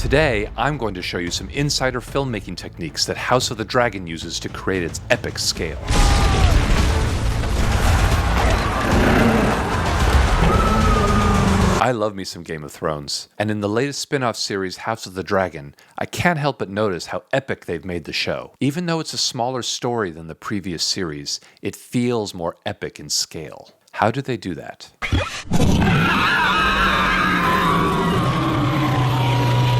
Today, I'm going to show you some insider filmmaking techniques that House of the Dragon uses to create its epic scale. I love me some Game of Thrones, and in the latest spin-off series, House of the Dragon, I can't help but notice how epic they've made the show. Even though it's a smaller story than the previous series, it feels more epic in scale. How do they do that?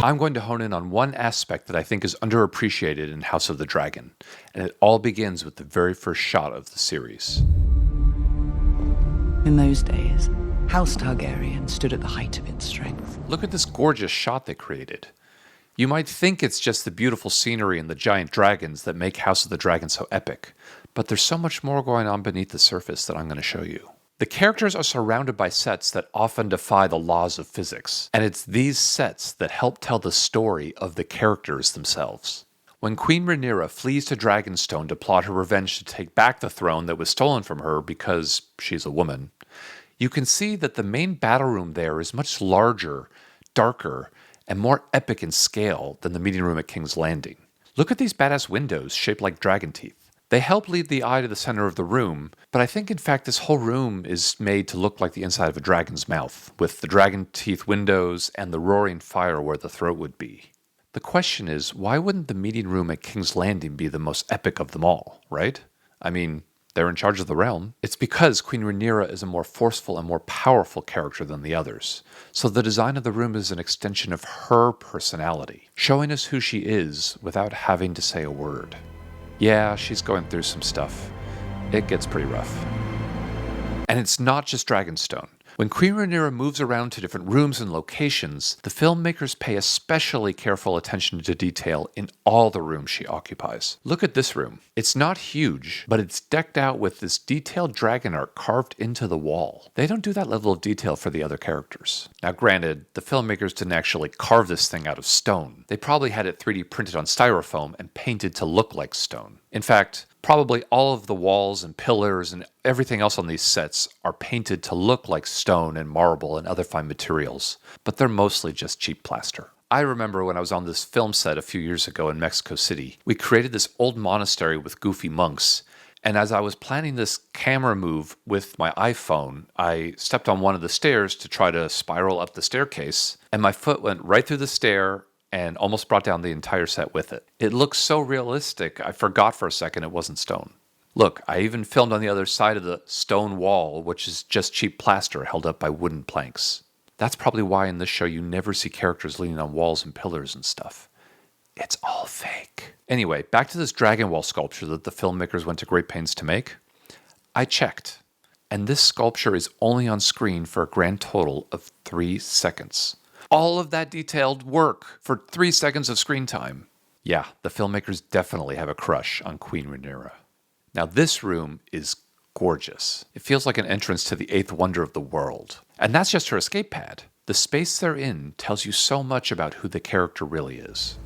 I'm going to hone in on one aspect that I think is underappreciated in House of the Dragon, and it all begins with the very first shot of the series. In those days, House Targaryen stood at the height of its strength. Look at this gorgeous shot they created. You might think it's just the beautiful scenery and the giant dragons that make House of the Dragon so epic, but there's so much more going on beneath the surface that I'm going to show you. The characters are surrounded by sets that often defy the laws of physics, and it's these sets that help tell the story of the characters themselves. When Queen Rhaenyra flees to Dragonstone to plot her revenge to take back the throne that was stolen from her because she's a woman, you can see that the main battle room there is much larger, darker, and more epic in scale than the meeting room at King's Landing. Look at these badass windows shaped like dragon teeth. They help lead the eye to the center of the room, but I think in fact this whole room is made to look like the inside of a dragon's mouth, with the dragon teeth windows and the roaring fire where the throat would be. The question is, why wouldn't the meeting room at King's Landing be the most epic of them all, right? I mean, they're in charge of the realm. It's because Queen Rhaenyra is a more forceful and more powerful character than the others. So the design of the room is an extension of her personality, showing us who she is without having to say a word. Yeah, she's going through some stuff. It gets pretty rough. And it's not just Dragonstone. When Queen Rhaenyra moves around to different rooms and locations, the filmmakers pay especially careful attention to detail in all the rooms she occupies. Look at this room. It's not huge, but it's decked out with this detailed dragon art carved into the wall. They don't do that level of detail for the other characters. Now granted, the filmmakers didn't actually carve this thing out of stone. They probably had it 3D printed on styrofoam and painted to look like stone. In fact, probably all of the walls and pillars and everything else on these sets are painted to look like stone and marble and other fine materials, but they're mostly just cheap plaster. I remember when I was on this film set a few years ago in Mexico City, we created this old monastery with goofy monks, and as I was planning this camera move with my iPhone, I stepped on one of the stairs to try to spiral up the staircase, and my foot went right through the stair and almost brought down the entire set with it. It looks so realistic, I forgot for a second it wasn't stone. Look, I even filmed on the other side of the stone wall, which is just cheap plaster held up by wooden planks. That's probably why in this show you never see characters leaning on walls and pillars and stuff. It's all fake. Anyway, back to this dragon wall sculpture that the filmmakers went to great pains to make. I checked, and this sculpture is only on screen for a grand total of 3 seconds. All of that detailed work for 3 seconds of screen time. Yeah, the filmmakers definitely have a crush on Queen Rhaenyra. Now this room is gorgeous. It feels like an entrance to the 8th wonder of the world. And that's just her escape pad. The space they're in tells you so much about who the character really is.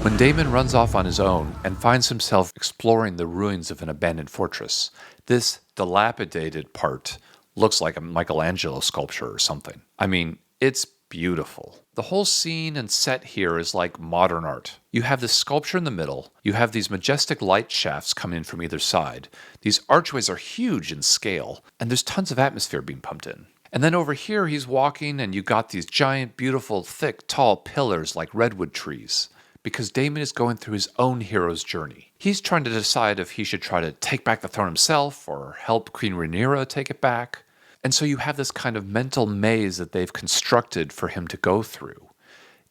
When Daemon runs off on his own and finds himself exploring the ruins of an abandoned fortress, this dilapidated part looks like a Michelangelo sculpture or something. I mean, it's beautiful. The whole scene and set here is like modern art. You have this sculpture in the middle, you have these majestic light shafts coming in from either side, these archways are huge in scale, and there's tons of atmosphere being pumped in. And then over here he's walking and you got these giant, beautiful, thick, tall pillars like redwood trees. Because Daemon is going through his own hero's journey. He's trying to decide if he should try to take back the throne himself or help Queen Rhaenyra take it back. And so you have this kind of mental maze that they've constructed for him to go through.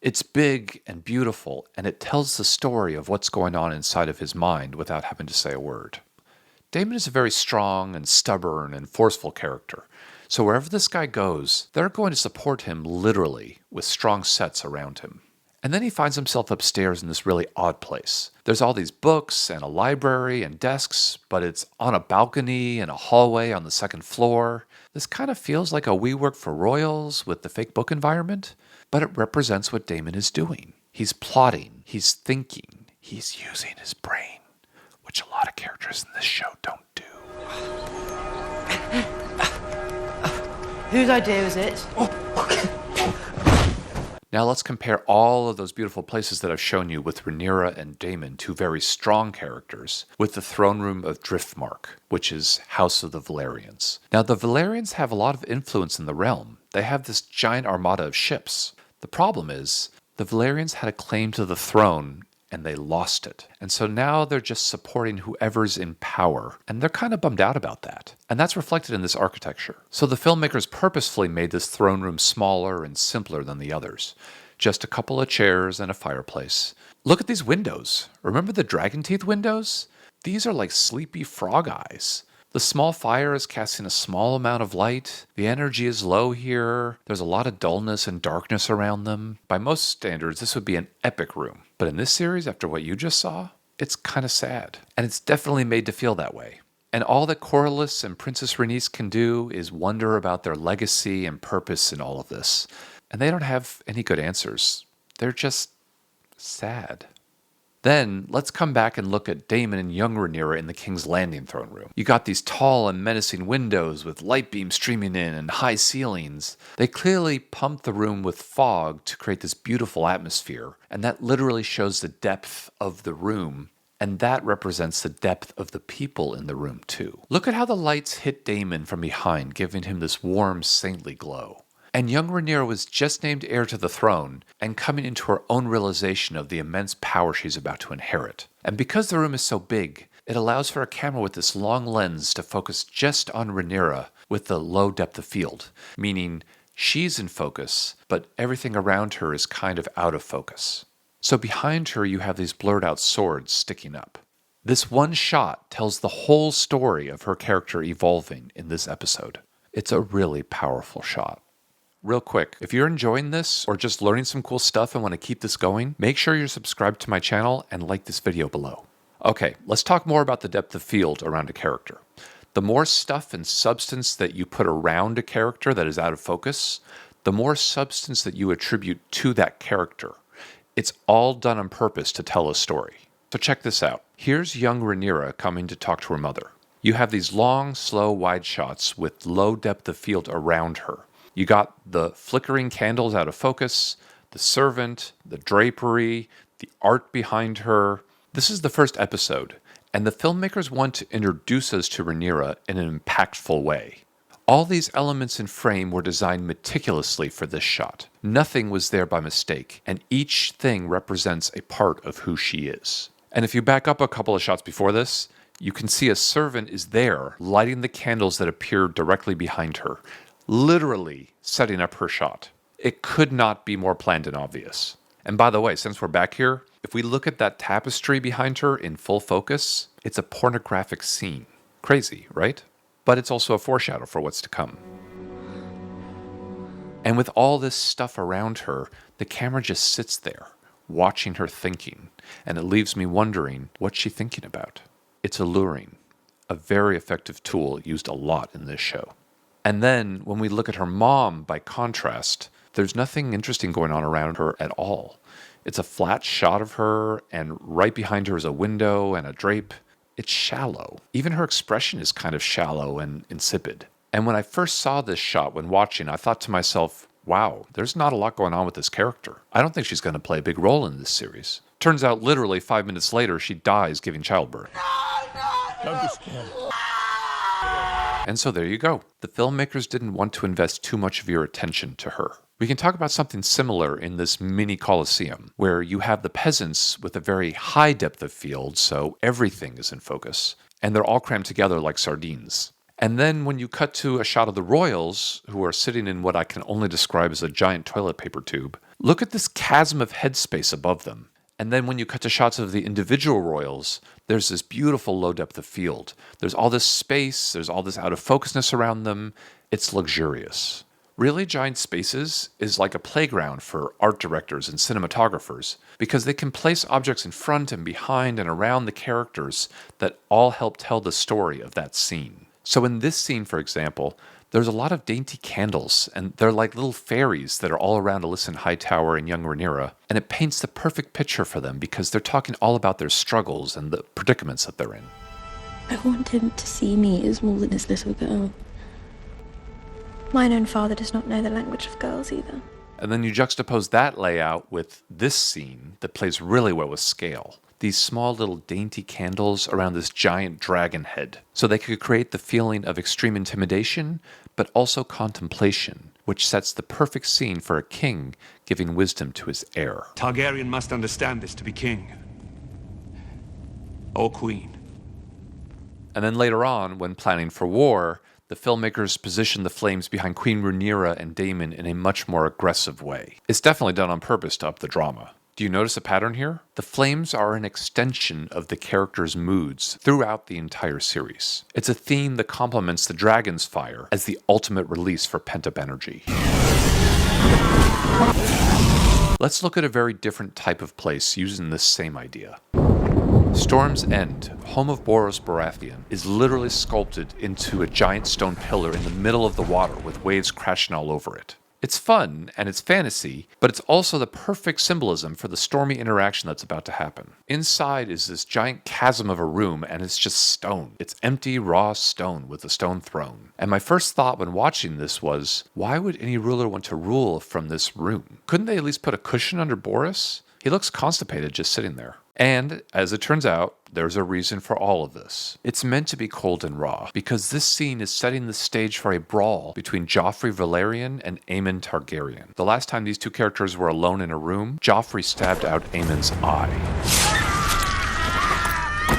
It's big and beautiful, and it tells the story of what's going on inside of his mind without having to say a word. Daemon is a very strong and stubborn and forceful character. So wherever this guy goes, they're going to support him literally with strong sets around him. And then he finds himself upstairs in this really odd place. There's all these books and a library and desks, but it's on a balcony and a hallway on the 2nd floor. This kind of feels like a We Work for Royals with the fake book environment, but it represents what Daemon is doing. He's plotting, he's thinking, he's using his brain, which a lot of characters in this show don't do. Whose idea was it? Now let's compare all of those beautiful places that I've shown you with Rhaenyra and Daemon, two very strong characters, with the throne room of Driftmark, which is House of the Valyrians. Now the Valyrians have a lot of influence in the realm. They have this giant armada of ships. The problem is, the Valyrians had a claim to the throne and they lost it. And so now they're just supporting whoever's in power, and they're kind of bummed out about that. And that's reflected in this architecture. So the filmmakers purposefully made this throne room smaller and simpler than the others. Just a couple of chairs and a fireplace. Look at these windows. Remember the dragon teeth windows? These are like sleepy frog eyes. The small fire is casting a small amount of light. The energy is low here. There's a lot of dullness and darkness around them. By most standards, this would be an epic room. But in this series, after what you just saw, it's kind of sad. And it's definitely made to feel that way. And all that Corlys and Princess Rhaenys can do is wonder about their legacy and purpose in all of this. And they don't have any good answers. They're just sad. Then, let's come back and look at Daemon and young Rhaenyra in the King's Landing throne room. You got these tall and menacing windows with light beams streaming in and high ceilings. They clearly pumped the room with fog to create this beautiful atmosphere, and that literally shows the depth of the room, and that represents the depth of the people in the room too. Look at how the lights hit Daemon from behind, giving him this warm, saintly glow. And young Rhaenyra was just named heir to the throne and coming into her own realization of the immense power she's about to inherit. And because the room is so big, it allows for a camera with this long lens to focus just on Rhaenyra with the low depth of field, meaning she's in focus, but everything around her is kind of out of focus. So behind her you have these blurred out swords sticking up. This one shot tells the whole story of her character evolving in this episode. It's a really powerful shot. Real quick, if you're enjoying this or just learning some cool stuff and want to keep this going, make sure you're subscribed to my channel and like this video below. Okay, let's talk more about the depth of field around a character. The more stuff and substance that you put around a character that is out of focus, the more substance that you attribute to that character. It's all done on purpose to tell a story. So check this out. Here's young Rhaenyra coming to talk to her mother. You have these long, slow, wide shots with low depth of field around her. You got the flickering candles out of focus, the servant, the drapery, the art behind her. This is the first episode, and the filmmakers want to introduce us to Rhaenyra in an impactful way. All these elements in frame were designed meticulously for this shot. Nothing was there by mistake, and each thing represents a part of who she is. And if you back up a couple of shots before this, you can see a servant is there lighting the candles that appear directly behind her, literally setting up her shot. It could not be more planned and obvious. And by the way, since we're back here, if we look at that tapestry behind her in full focus, it's a pornographic scene. Crazy, right? But it's also a foreshadow for what's to come. And with all this stuff around her, the camera just sits there, watching her thinking, and it leaves me wondering what's she thinking about. It's alluring, a very effective tool used a lot in this show. And then, when we look at her mom, by contrast, there's nothing interesting going on around her at all. It's a flat shot of her, and right behind her is a window and a drape. It's shallow. Even her expression is kind of shallow and insipid. And when I first saw this shot when watching, I thought to myself, wow, there's not a lot going on with this character. I don't think she's going to play a big role in this series. Turns out literally 5 minutes later, she dies giving childbirth. Don't be scared. And so there you go. The filmmakers didn't want to invest too much of your attention to her. We can talk about something similar in this mini Colosseum, where you have the peasants with a very high depth of field, so everything is in focus, and they're all crammed together like sardines. And then when you cut to a shot of the royals, who are sitting in what I can only describe as a giant toilet paper tube, look at this chasm of headspace above them. And then when you cut to shots of the individual royals, there's this beautiful low depth of field. There's all this space, there's all this out of focusness around them. It's luxurious. Really Giant Spaces is like a playground for art directors and cinematographers because they can place objects in front and behind and around the characters that all help tell the story of that scene. So in this scene, for example, there's a lot of dainty candles, and they're like little fairies that are all around Alysanne Hightower and young Rhaenyra, and it paints the perfect picture for them because they're talking all about their struggles and the predicaments that they're in. I want him to see me as more than his little girl. Mine own father does not know the language of girls either. And then you juxtapose that layout with this scene that plays really well with scale. These small little dainty candles around this giant dragon head. So they could create the feeling of extreme intimidation, but also contemplation, which sets the perfect scene for a king giving wisdom to his heir. Targaryen must understand this to be king. Or queen. And then later on, when planning for war, the filmmakers position the flames behind Queen Rhaenyra and Daemon in a much more aggressive way. It's definitely done on purpose to up the drama. Do you notice a pattern here? The flames are an extension of the characters' moods throughout the entire series. It's a theme that complements the dragon's fire as the ultimate release for pent-up energy. Let's look at a very different type of place using this same idea. Storm's End, home of Boros Baratheon, is literally sculpted into a giant stone pillar in the middle of the water with waves crashing all over it. It's fun and it's fantasy, but it's also the perfect symbolism for the stormy interaction that's about to happen. Inside is this giant chasm of a room and it's just stone. It's empty, raw stone with a stone throne. And my first thought when watching this was, why would any ruler want to rule from this room? Couldn't they at least put a cushion under Boros? He looks constipated just sitting there. And, as it turns out, there's a reason for all of this. It's meant to be cold and raw, because this scene is setting the stage for a brawl between Joffrey Valerian and Aemon Targaryen. The last time these two characters were alone in a room, Joffrey stabbed out Aemon's eye.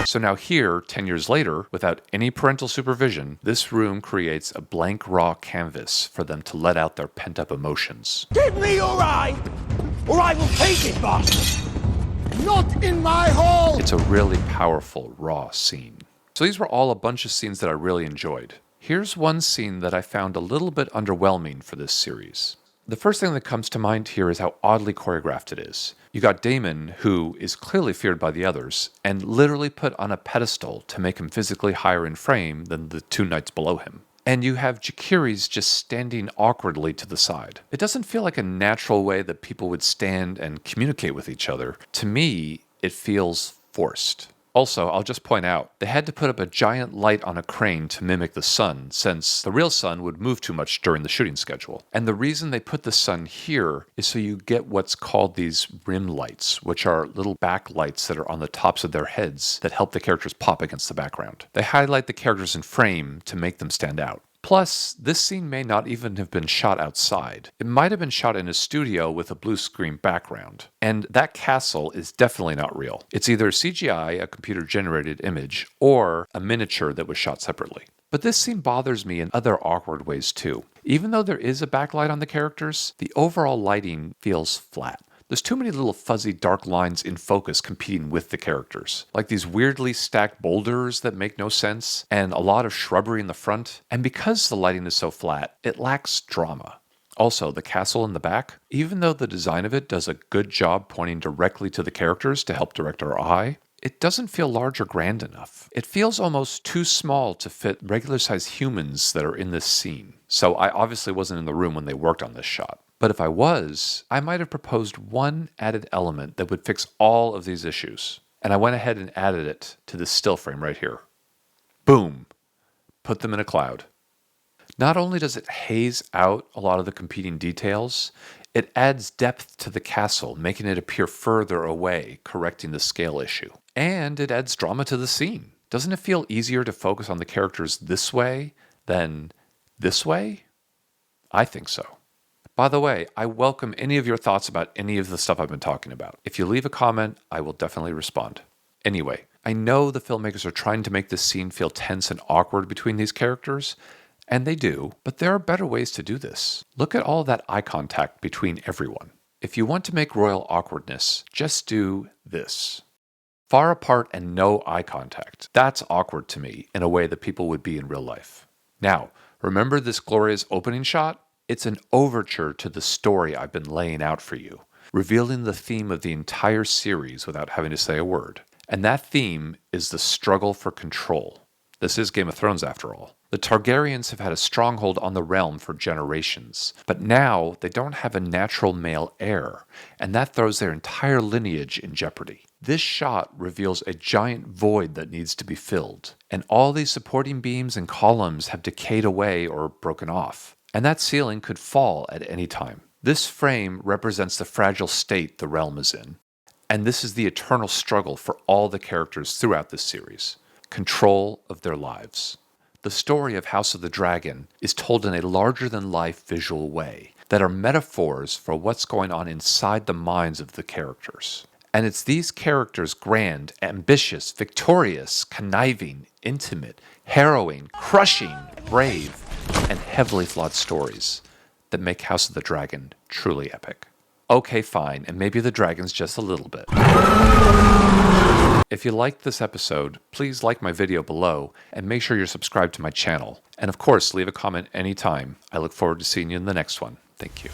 So now here, 10 years later, without any parental supervision, this room creates a blank raw canvas for them to let out their pent-up emotions. Give me your eye, or I will take it back. Not in my hall! It's a really powerful, raw scene. So these were all a bunch of scenes that I really enjoyed. Here's one scene that I found a little bit underwhelming for this series. The first thing that comes to mind here is how oddly choreographed it is. You got Daemon, who is clearly feared by the others, and literally put on a pedestal to make him physically higher in frame than the two knights below him. And you have Jacaerys just standing awkwardly to the side. It doesn't feel like a natural way that people would stand and communicate with each other. To me, it feels forced. Also, I'll just point out, they had to put up a giant light on a crane to mimic the sun, since the real sun would move too much during the shooting schedule. And the reason they put the sun here is so you get what's called these rim lights, which are little backlights that are on the tops of their heads that help the characters pop against the background. They highlight the characters in frame to make them stand out. Plus, this scene may not even have been shot outside. It might have been shot in a studio with a blue screen background. And that castle is definitely not real. It's either CGI, a computer-generated image, or a miniature that was shot separately. But this scene bothers me in other awkward ways too. Even though there is a backlight on the characters, the overall lighting feels flat. There's too many little fuzzy dark lines in focus competing with the characters. Like these weirdly stacked boulders that make no sense, and a lot of shrubbery in the front. And because the lighting is so flat, it lacks drama. Also, the castle in the back, even though the design of it does a good job pointing directly to the characters to help direct our eye, it doesn't feel large or grand enough. It feels almost too small to fit regular-sized humans that are in this scene. So I obviously wasn't in the room when they worked on this shot. But if I was, I might have proposed one added element that would fix all of these issues. And I went ahead and added it to this still frame right here. Boom. Put them in a cloud. Not only does it haze out a lot of the competing details, it adds depth to the castle, making it appear further away, correcting the scale issue. And it adds drama to the scene. Doesn't it feel easier to focus on the characters this way than this way? I think so. By the way, I welcome any of your thoughts about any of the stuff I've been talking about. If you leave a comment, I will definitely respond. Anyway, I know the filmmakers are trying to make this scene feel tense and awkward between these characters, and they do, but there are better ways to do this. Look at all that eye contact between everyone. If you want to make royal awkwardness, just do this. Far apart and no eye contact. That's awkward to me in a way that people would be in real life. Now, remember this glorious opening shot? It's an overture to the story I've been laying out for you, revealing the theme of the entire series without having to say a word. And that theme is the struggle for control. This is Game of Thrones after all. The Targaryens have had a stronghold on the realm for generations, but now they don't have a natural male heir, and that throws their entire lineage in jeopardy. This shot reveals a giant void that needs to be filled, and all these supporting beams and columns have decayed away or broken off, and that ceiling could fall at any time. This frame represents the fragile state the realm is in, and this is the eternal struggle for all the characters throughout this series: control of their lives. The story of House of the Dragon is told in a larger-than-life visual way that are metaphors for what's going on inside the minds of the characters. And it's these characters' grand, ambitious, victorious, conniving, intimate, harrowing, crushing, brave, and heavily flawed stories that make House of the Dragon truly epic. Okay, fine, and maybe the dragon's just a little bit. If you liked this episode, please like my video below and make sure you're subscribed to my channel. And of course, leave a comment anytime. I look forward to seeing you in the next one. Thank you.